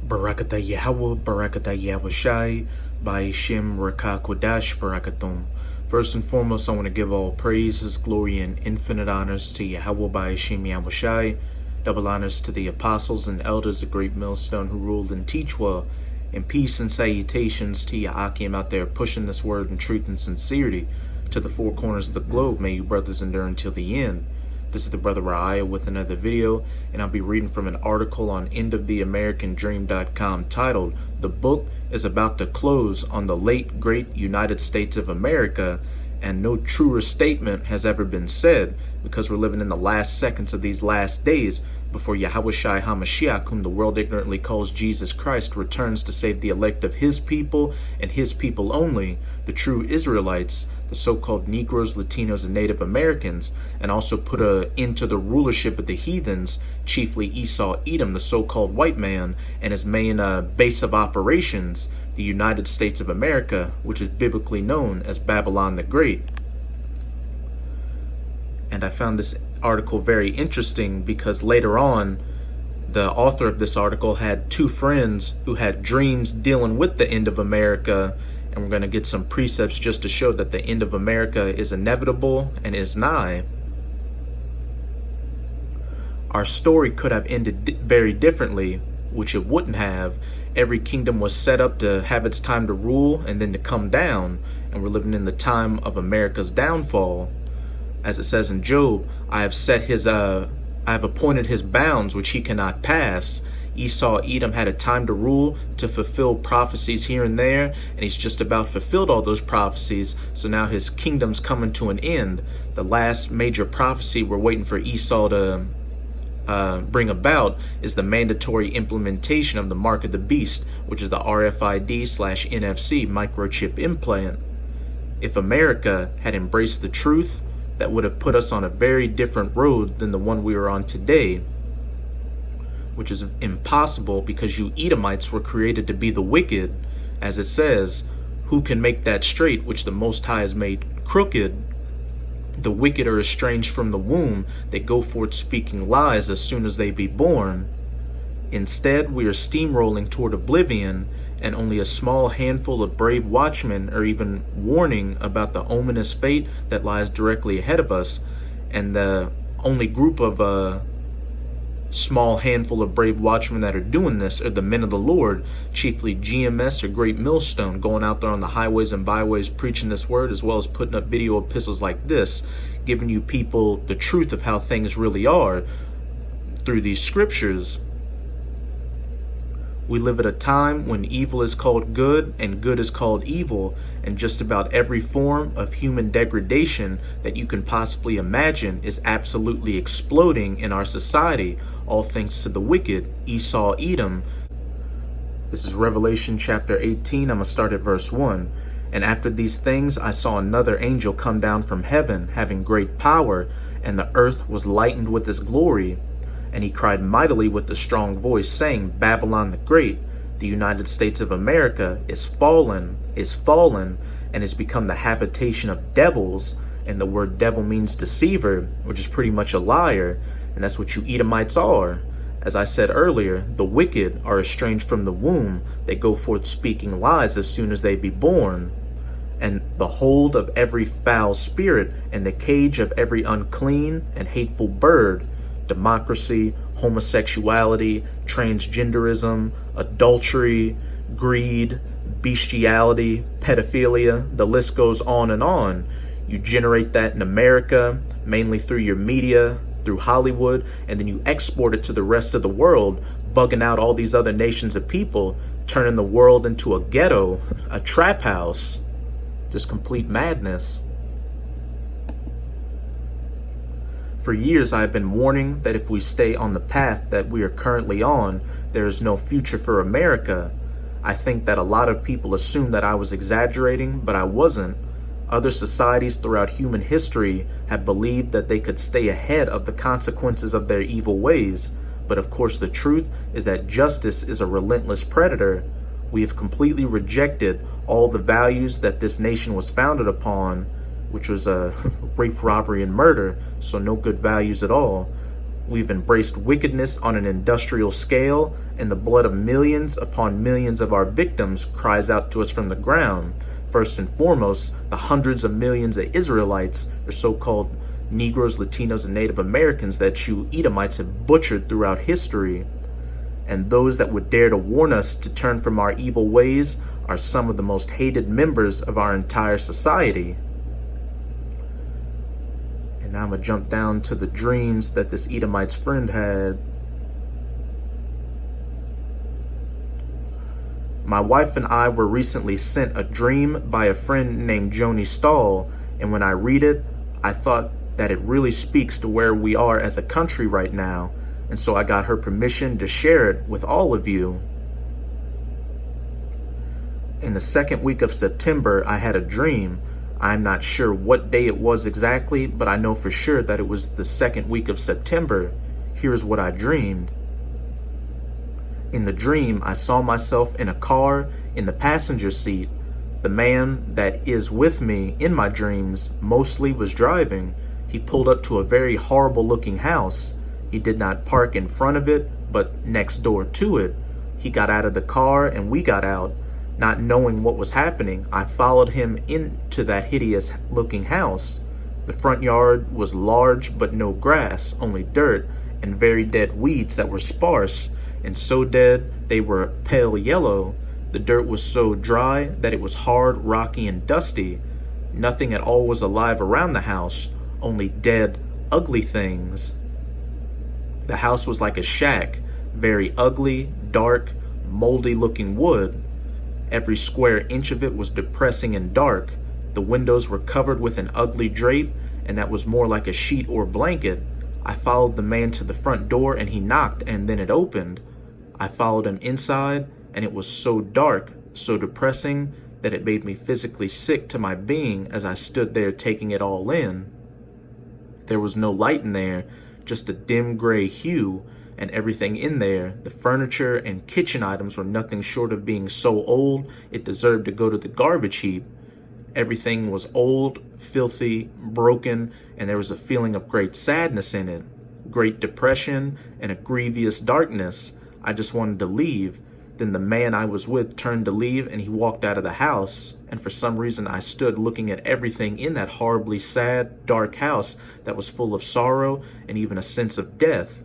Barakata Yahweh, Barakata Yahushai, Ba'ashim Rakah Kodash, Barakatum. First and foremost, I want to give all praises, glory, and infinite honors to Yahweh Ba'ashim Yahushai. Double honors to the apostles and elders of Great Millstone who ruled and teach well. And peace and salutations to Yahakim out there pushing this word in truth and sincerity to the four corners of the globe. May you brothers endure until the end. This is the Brother Raya with another video, and I'll be reading from an article on endoftheamericandream.com titled, "The book is about to close on the late great United States of America, and no truer statement has ever been said, because we're living in the last seconds of these last days before Yahushai HaMashiach, whom the world ignorantly calls Jesus Christ, returns to save the elect of his people and his people only, the true Israelites, the so-called Negroes, Latinos, and Native Americans, and also put an end to the rulership of the heathens, chiefly Esau Edom, the so-called white man, and his main base of operations, the United States of America, which is biblically known as Babylon the Great." And I found this article very interesting because later on, the author of this article had two friends who had dreams dealing with the end of America, and we're going to get some precepts just to show that the end of America is inevitable and is nigh. Our story could have ended very differently, which it wouldn't have. Every kingdom was set up to have its time to rule and then to come down, and we're living in the time of America's downfall. As it says in Job, I have appointed his bounds which he cannot pass. Esau Edom had a time to rule, to fulfill prophecies here and there, and he's just about fulfilled all those prophecies, so now his kingdom's coming to an end. The last major prophecy we're waiting for Esau to bring about is the mandatory implementation of the mark of the beast, which is the RFID/NFC microchip implant. If America had embraced the truth, that would have put us on a very different road than the one we are on today, which is impossible because you Edomites were created to be the wicked. As it says, who can make that straight which the Most High has made crooked? The wicked are estranged from the womb. They go forth speaking lies as soon as they be born. Instead, we are steamrolling toward oblivion, and only a small handful of brave watchmen are even warning about the ominous fate that lies directly ahead of us. And the only group of small handful of brave watchmen that are doing this are the men of the Lord, chiefly GMS or Great Millstone, going out there on the highways and byways preaching this word, as well as putting up video epistles like this, giving you people the truth of how things really are through these scriptures. We live at a time when evil is called good and good is called evil, and just about every form of human degradation that you can possibly imagine is absolutely exploding in our society, all thanks to the wicked Esau Edom. This is Revelation chapter 18. I'm going to start at verse 1. "And after these things I saw another angel come down from heaven, having great power, and the earth was lightened with his glory. And he cried mightily with a strong voice, saying, Babylon the Great, the United States of America, is fallen, and has become the habitation of devils." And the word devil means deceiver, which is pretty much a liar. And that's what you Edomites are. As I said earlier, the wicked are estranged from the womb. They go forth speaking lies as soon as they be born. And the hold of every foul spirit, and the cage of every unclean and hateful bird, democracy, homosexuality, transgenderism, adultery, greed, bestiality, pedophilia, the list goes on and on. You generate that in America, mainly through your media, through Hollywood, and then you export it to the rest of the world, bugging out all these other nations of people, turning the world into a ghetto, a trap house. Just complete madness. For years I have been warning that if we stay on the path that we are currently on, there is no future for America. I think that a lot of people assume that I was exaggerating, but I wasn't. Other societies throughout human history have believed that they could stay ahead of the consequences of their evil ways. But of course the truth is that justice is a relentless predator. We have completely rejected all the values that this nation was founded upon, which was rape, robbery, and murder, so no good values at all. We've embraced wickedness on an industrial scale, and the blood of millions upon millions of our victims cries out to us from the ground. First and foremost, the hundreds of millions of Israelites, or so-called Negroes, Latinos, and Native Americans that you Edomites have butchered throughout history. And those that would dare to warn us to turn from our evil ways are some of the most hated members of our entire society. And now I'm going to jump down to the dreams that this Edomite's friend had. My wife and I were recently sent a dream by a friend named Joni Stahl, and when I read it, I thought that it really speaks to where we are as a country right now, and so I got her permission to share it with all of you. In the second week of September, I had a dream. I'm not sure what day it was exactly, but I know for sure that it was the second week of September. Here's what I dreamed. In the dream, I saw myself in a car in the passenger seat. The man that is with me in my dreams mostly was driving. He pulled up to a very horrible looking house. He did not park in front of it, but next door to it. He got out of the car and we got out. Not knowing what was happening, I followed him into that hideous looking house. The front yard was large but no grass, only dirt and very dead weeds that were sparse, and so dead they were pale yellow. The dirt was so dry that it was hard, rocky, and dusty. Nothing at all was alive around the house, only dead, ugly things. The house was like a shack, very ugly, dark, moldy-looking wood. Every square inch of it was depressing and dark. The windows were covered with an ugly drape, and that was more like a sheet or blanket. I followed the man to the front door, and he knocked, and then it opened. I followed him inside, and it was so dark, so depressing, that it made me physically sick to my being as I stood there taking it all in. There was no light in there, just a dim gray hue, and everything in there, the furniture and kitchen items, were nothing short of being so old it deserved to go to the garbage heap. Everything was old, filthy, broken, and there was a feeling of great sadness in it, great depression, and a grievous darkness. I just wanted to leave. Then the man I was with turned to leave, and he walked out of the house, and for some reason I stood looking at everything in that horribly sad, dark house that was full of sorrow and even a sense of death.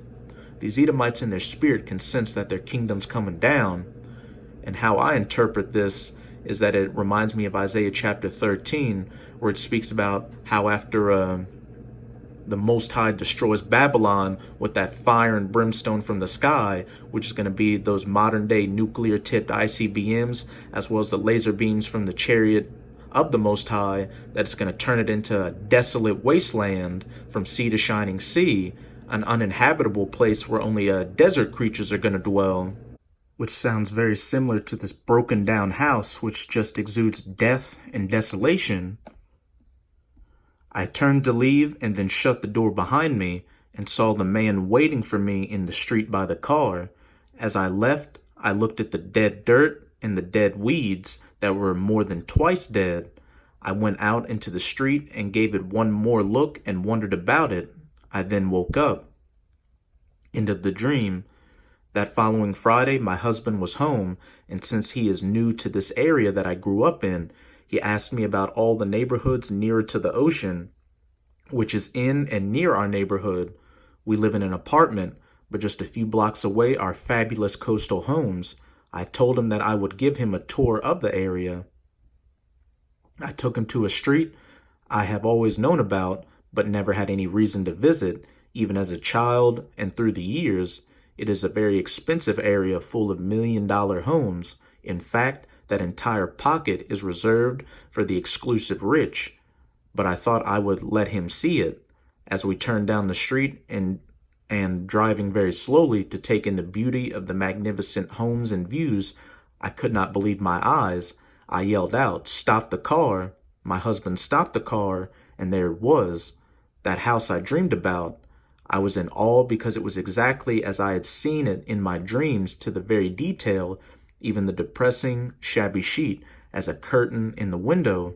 These Edomites in their spirit can sense that their kingdom's coming down. And how I interpret this is that it reminds me of Isaiah chapter 13, where it speaks about how after the Most High destroys Babylon with that fire and brimstone from the sky, which is going to be those modern-day nuclear-tipped ICBMs, as well as the laser beams from the chariot of the Most High, that it's going to turn it into a desolate wasteland from sea to shining sea, an uninhabitable place where only desert creatures are going to dwell. Which sounds very similar to this broken down house, which just exudes death and desolation. I turned to leave and then shut the door behind me and saw the man waiting for me in the street by the car. As I left, I looked at the dead dirt and the dead weeds that were more than twice dead. I went out into the street and gave it one more look and wondered about it. I then woke up. End of the dream. That following Friday, my husband was home, and since he is new to this area that I grew up in, he asked me about all the neighborhoods nearer to the ocean, which is in and near our neighborhood. We live in an apartment, but just a few blocks away are fabulous coastal homes. I told him that I would give him a tour of the area. I took him to a street I have always known about, but never had any reason to visit, even as a child and through the years. It is a very expensive area full of million-dollar homes. In fact, that entire pocket is reserved for the exclusive rich. But I thought I would let him see it. As we turned down the street and driving very slowly to take in the beauty of the magnificent homes and views, I could not believe my eyes. I yelled out, "Stop the car!" My husband stopped the car, and there it was, that house I dreamed about. I was in awe because it was exactly as I had seen it in my dreams, to the very detail, even the depressing, shabby sheet as a curtain in the window.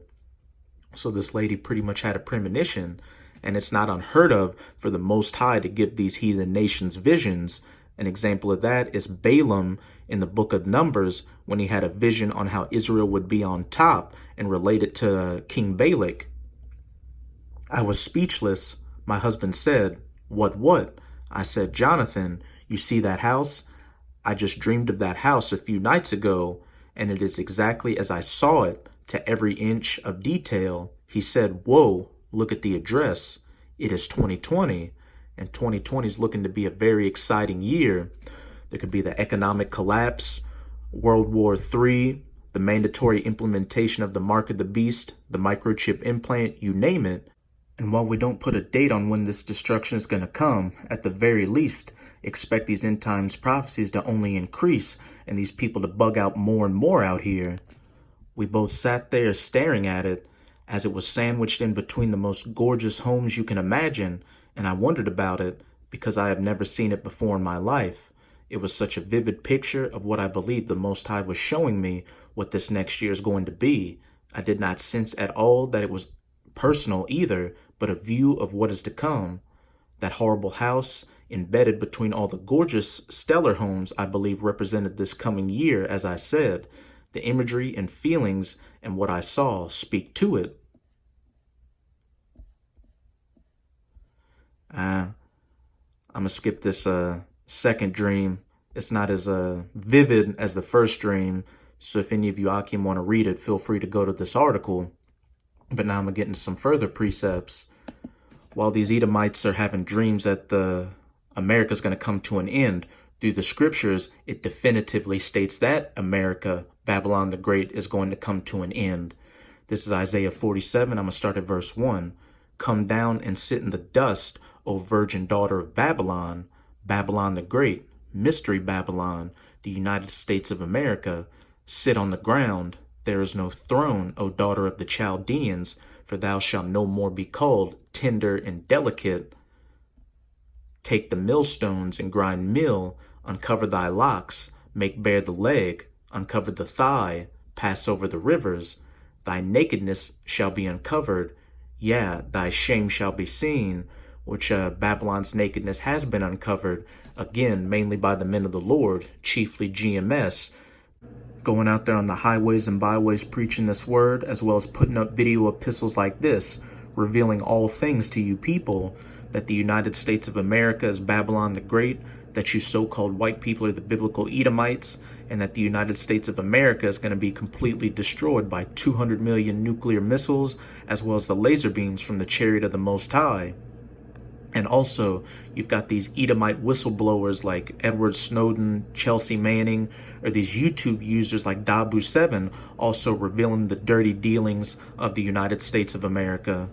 So this lady pretty much had a premonition, and it's not unheard of for the Most High to give these heathen nations visions. An example of that is Balaam in the book of Numbers, when he had a vision on how Israel would be on top and related to King Balak. I was speechless. My husband said, What? I said, Jonathan, you see that house? I just dreamed of that house a few nights ago, and it is exactly as I saw it, to every inch of detail. He said, Whoa, look at the address. It is 2020, and 2020 is looking to be a very exciting year. There could be the economic collapse, World War III, the mandatory implementation of the mark of the beast, the microchip implant, you name it. And while we don't put a date on when this destruction is going to come, at the very least, expect these end times prophecies to only increase and these people to bug out more and more out here. We both sat there staring at it as it was sandwiched in between the most gorgeous homes you can imagine, and I wondered about it because I have never seen it before in my life. It was such a vivid picture of what I believed the Most High was showing me what this next year is going to be. I did not sense at all that it was personal either, but a view of what is to come. That horrible house, embedded between all the gorgeous, stellar homes, I believe represented this coming year, as I said. The imagery and feelings and what I saw speak to it. I'm going to skip this second dream. It's not as vivid as the first dream, so if any of you Akim want to read it, feel free to go to this article. But now I'm going to get into some further precepts. While these Edomites are having dreams that America's going to come to an end, through the scriptures, it definitively states that America, Babylon the Great, is going to come to an end. This is Isaiah 47. I'm going to start at verse 1. Come down and sit in the dust, O virgin daughter of Babylon, Babylon the Great, Mystery Babylon, the United States of America. Sit on the ground. There is no throne, O daughter of the Chaldeans, for thou shalt no more be called tender and delicate. Take the millstones and grind meal, uncover thy locks, make bare the leg, uncover the thigh, pass over the rivers. Thy nakedness shall be uncovered, yeah, thy shame shall be seen, which Babylon's nakedness has been uncovered, again, mainly by the men of the Lord, chiefly GMS, going out there on the highways and byways preaching this word, as well as putting up video epistles like this, revealing all things to you people, that the United States of America is Babylon the Great, that you so-called white people are the biblical Edomites, and that the United States of America is going to be completely destroyed by 200 million nuclear missiles, as well as the laser beams from the chariot of the Most High. And also, you've got these Edomite whistleblowers like Edward Snowden, Chelsea Manning, or these YouTube users like Dabu7 also revealing the dirty dealings of the United States of America.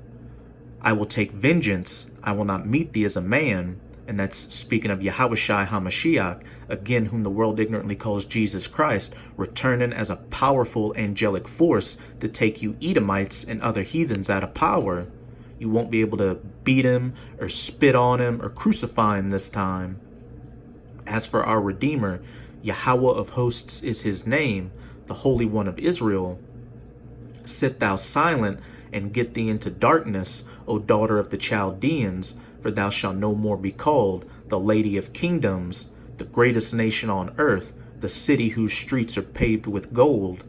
I will take vengeance. I will not meet thee as a man. And that's speaking of Yahushua HaMashiach, again, whom the world ignorantly calls Jesus Christ, returning as a powerful angelic force to take you Edomites and other heathens out of power. You won't be able to beat him or spit on him or crucify him this time. As for our Redeemer, Yahweh of hosts is his name, the Holy One of Israel. Sit thou silent and get thee into darkness, O daughter of the Chaldeans, for thou shalt no more be called the Lady of Kingdoms, the greatest nation on earth, the city whose streets are paved with gold.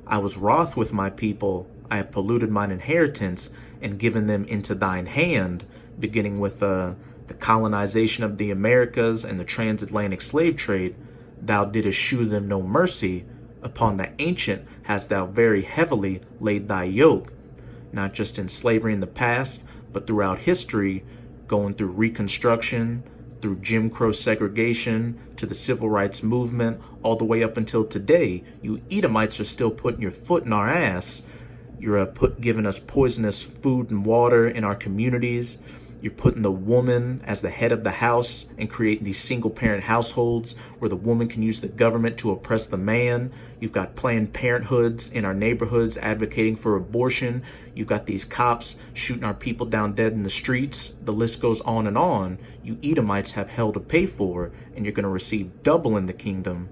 I was wroth with my people. I have polluted mine inheritance and given them into thine hand, beginning with the colonization of the Americas and the transatlantic slave trade. Thou didst shew them no mercy. Upon the ancient hast thou very heavily laid thy yoke, not just in slavery in the past, but throughout history, going through Reconstruction, through Jim Crow segregation, to the Civil Rights Movement, all the way up until today. You Edomites are still putting your foot in our ass. You're giving us poisonous food and water in our communities. You're putting the woman as the head of the house and creating these single-parent households where the woman can use the government to oppress the man. You've got Planned Parenthoods in our neighborhoods advocating for abortion. You've got these cops shooting our people down dead in the streets. The list goes on and on. You Edomites have hell to pay for, and you're going to receive double in the kingdom.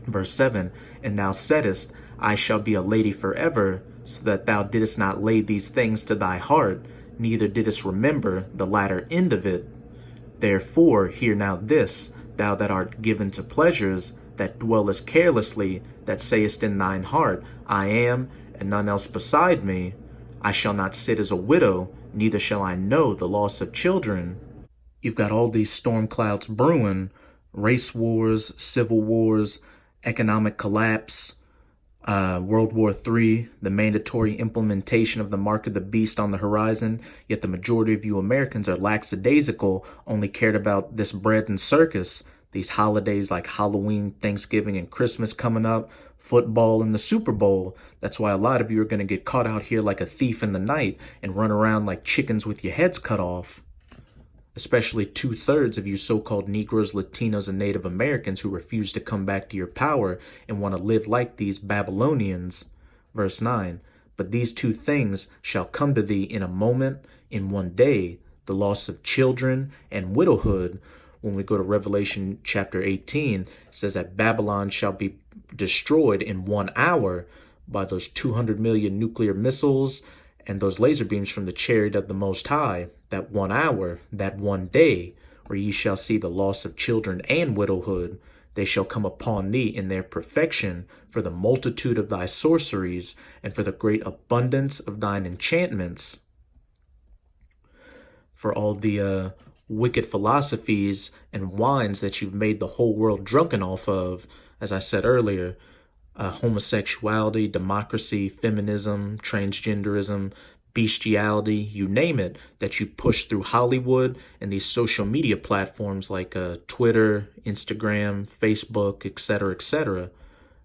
Verse 7, and thou saidest, I shall be a lady forever, so that thou didst not lay these things to thy heart, neither didst remember the latter end of it. Therefore hear now this, thou that art given to pleasures, that dwellest carelessly, that sayest in thine heart, I am, and none else beside me. I shall not sit as a widow, neither shall I know the loss of children. You've got all these storm clouds brewing, race wars, civil wars, economic collapse, World War III, the mandatory implementation of the mark of the beast on the horizon, yet the majority of you Americans are lackadaisical, only cared about this bread and circus. These holidays like Halloween, Thanksgiving, and Christmas coming up, football, and the Super Bowl. That's why a lot of you are going to get caught out here like a thief in the night and run around like chickens with your heads cut off. Especially 2/3 of you so-called Negroes, Latinos, and Native Americans who refuse to come back to your power and want to live like these Babylonians. Verse 9, but these two things shall come to thee in a moment, in one day, the loss of children and widowhood. When we go to Revelation chapter 18, it says that Babylon shall be destroyed in 1 hour by those 200 million nuclear missiles and those laser beams from the chariot of the Most High. That 1 hour, that 1 day, where ye shall see the loss of children and widowhood, they shall come upon thee in their perfection, for the multitude of thy sorceries, and for the great abundance of thine enchantments. For all the wicked philosophies and wines that you've made the whole world drunken off of, as I said earlier, homosexuality, democracy, feminism, transgenderism, bestiality, you name it, that you push through Hollywood and these social media platforms like Twitter, Instagram, Facebook, etc., etc.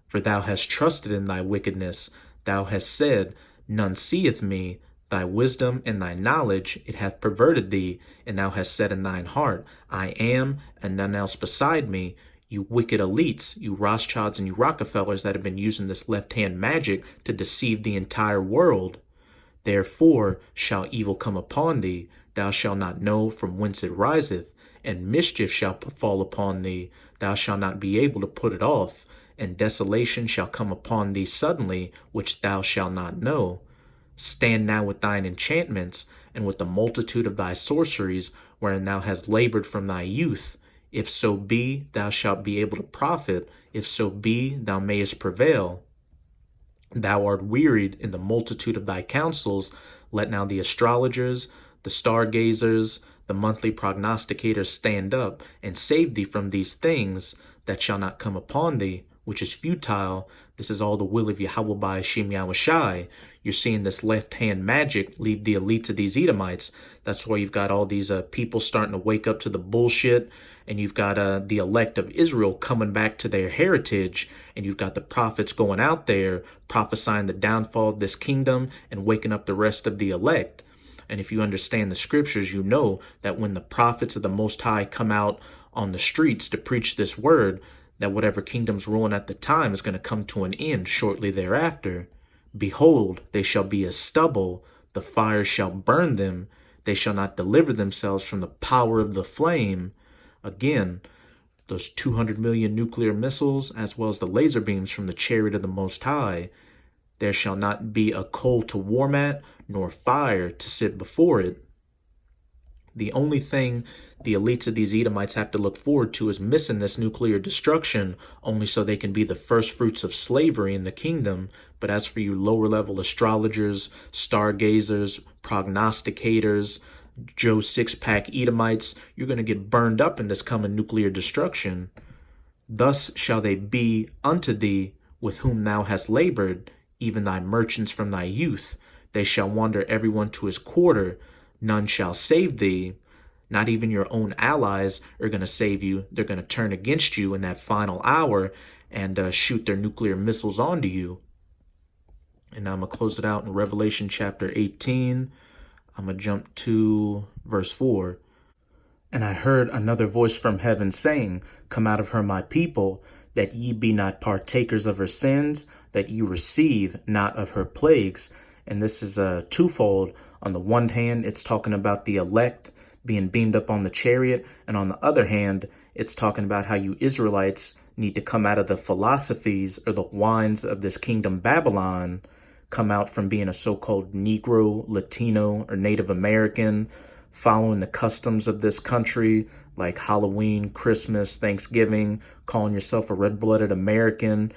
For thou hast trusted in thy wickedness. Thou hast said, none seeth me. Thy wisdom and thy knowledge, it hath perverted thee. And thou hast said in thine heart, I am, and none else beside me. You wicked elites, you Rothschilds and you Rockefellers that have been using this left-hand magic to deceive the entire world. Therefore shall evil come upon thee, thou shalt not know from whence it riseth, and mischief shall fall upon thee, thou shalt not be able to put it off, and desolation shall come upon thee suddenly, which thou shalt not know. Stand now with thine enchantments, and with the multitude of thy sorceries, wherein thou hast labored from thy youth. If so be, thou shalt be able to profit, if so be, thou mayest prevail. Thou art wearied in the multitude of thy counsels. Let now the astrologers, the stargazers, the monthly prognosticators stand up, and save thee from these things that shall not come upon thee, which is futile. This is all the will of Yahweh by Hashem Yahushai. You're seeing this left-hand magic leave the elites of these Edomites. That's why you've got all these people starting to wake up to the bullshit, and you've got the elect of Israel coming back to their heritage, and you've got the prophets going out there prophesying the downfall of this kingdom and waking up the rest of the elect. And if you understand the scriptures, you know that when the prophets of the Most High come out on the streets to preach this word, that whatever kingdom's ruling at the time is going to come to an end shortly thereafter. Behold, they shall be as stubble, the fire shall burn them, they shall not deliver themselves from the power of the flame. Again, those 200 million nuclear missiles, as well as the laser beams from the chariot of the Most High. There shall not be a coal to warm at, nor fire to sit before it. The only thing the elites of these Edomites have to look forward to is missing this nuclear destruction, only so they can be the first fruits of slavery in the kingdom. But as for you lower level astrologers, stargazers, prognosticators, Joe Sixpack Edomites, you're going to get burned up in this coming nuclear destruction. Thus shall they be unto thee with whom thou hast labored, even thy merchants from thy youth. They shall wander every one to his quarter. None shall save thee. Not even your own allies are going to save you. They're going to turn against you in that final hour and shoot their nuclear missiles onto you. And now I'm going to close it out in Revelation chapter 18. I'm going to jump to verse 4. And I heard another voice from heaven saying, Come out of her, my people, that ye be not partakers of her sins, that ye receive not of her plagues. And this is twofold. On the one hand, it's talking about the elect being beamed up on the chariot. And on the other hand, it's talking about how you Israelites need to come out of the philosophies or the wines of this kingdom Babylon, come out from being a so-called Negro, Latino, or Native American, following the customs of this country, like Halloween, Christmas, Thanksgiving, calling yourself a red-blooded American,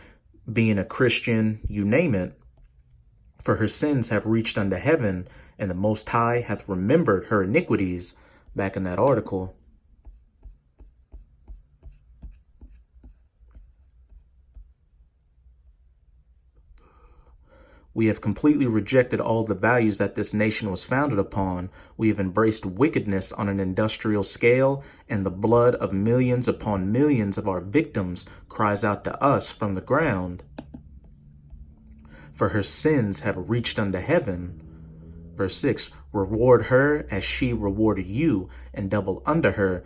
being a Christian, you name it. For her sins have reached unto heaven, and the Most High hath remembered her iniquities, back in that article. We have completely rejected all the values that this nation was founded upon. We have embraced wickedness on an industrial scale, and the blood of millions upon millions of our victims cries out to us from the ground. For her sins have reached unto heaven. Verse 6, reward her as she rewarded you, and double unto her,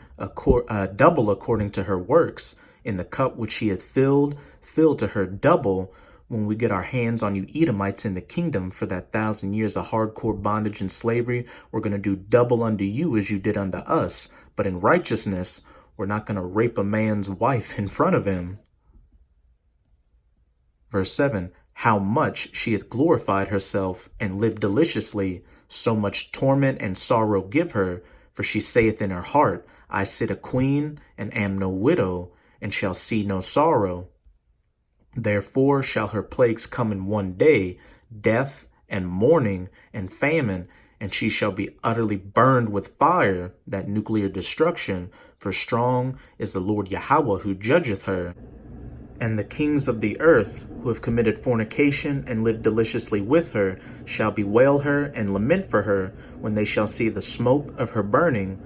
double according to her works. In the cup which she hath filled, fill to her double, when we get our hands on you Edomites in the kingdom for that 1,000 years of hardcore bondage and slavery. We're going to do double unto you as you did unto us. But in righteousness, we're not going to rape a man's wife in front of him. Verse 7, how much she hath glorified herself and lived deliciously, so much torment and sorrow give her. For she saith in her heart, I sit a queen and am no widow, and shall see no sorrow. Therefore shall her plagues come in one day, death and mourning and famine, and she shall be utterly burned with fire, that nuclear destruction, for strong is the Lord Yahweh who judgeth her. And the kings of the earth, who have committed fornication and lived deliciously with her, shall bewail her and lament for her, when they shall see the smoke of her burning.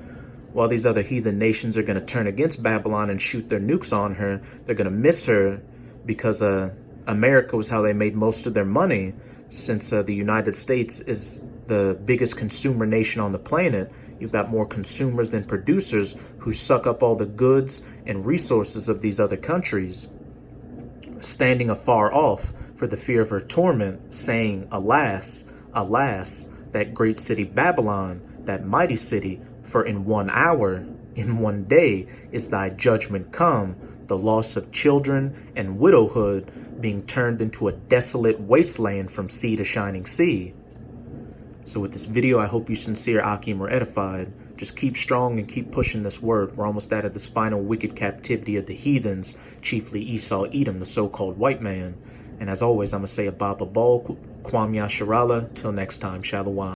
While these other heathen nations are going to turn against Babylon and shoot their nukes on her, they're going to miss her, because America was how they made most of their money, since the United States is the biggest consumer nation on the planet. You've got more consumers than producers who suck up all the goods and resources of these other countries. Standing afar off for the fear of her torment, saying, Alas, alas, that great city Babylon, that mighty city, for in 1 hour, in 1 day is thy judgment come, the loss of children and widowhood being turned into a desolate wasteland from sea to shining sea. So with this video, I hope you sincere Akim are edified. Just keep strong and keep pushing this word. We're almost out of this final wicked captivity of the heathens, chiefly Esau Edom, the so-called white man. And as always, I'm going to say Abba Bal, Kwam Yasharala. Till next time, Shalom.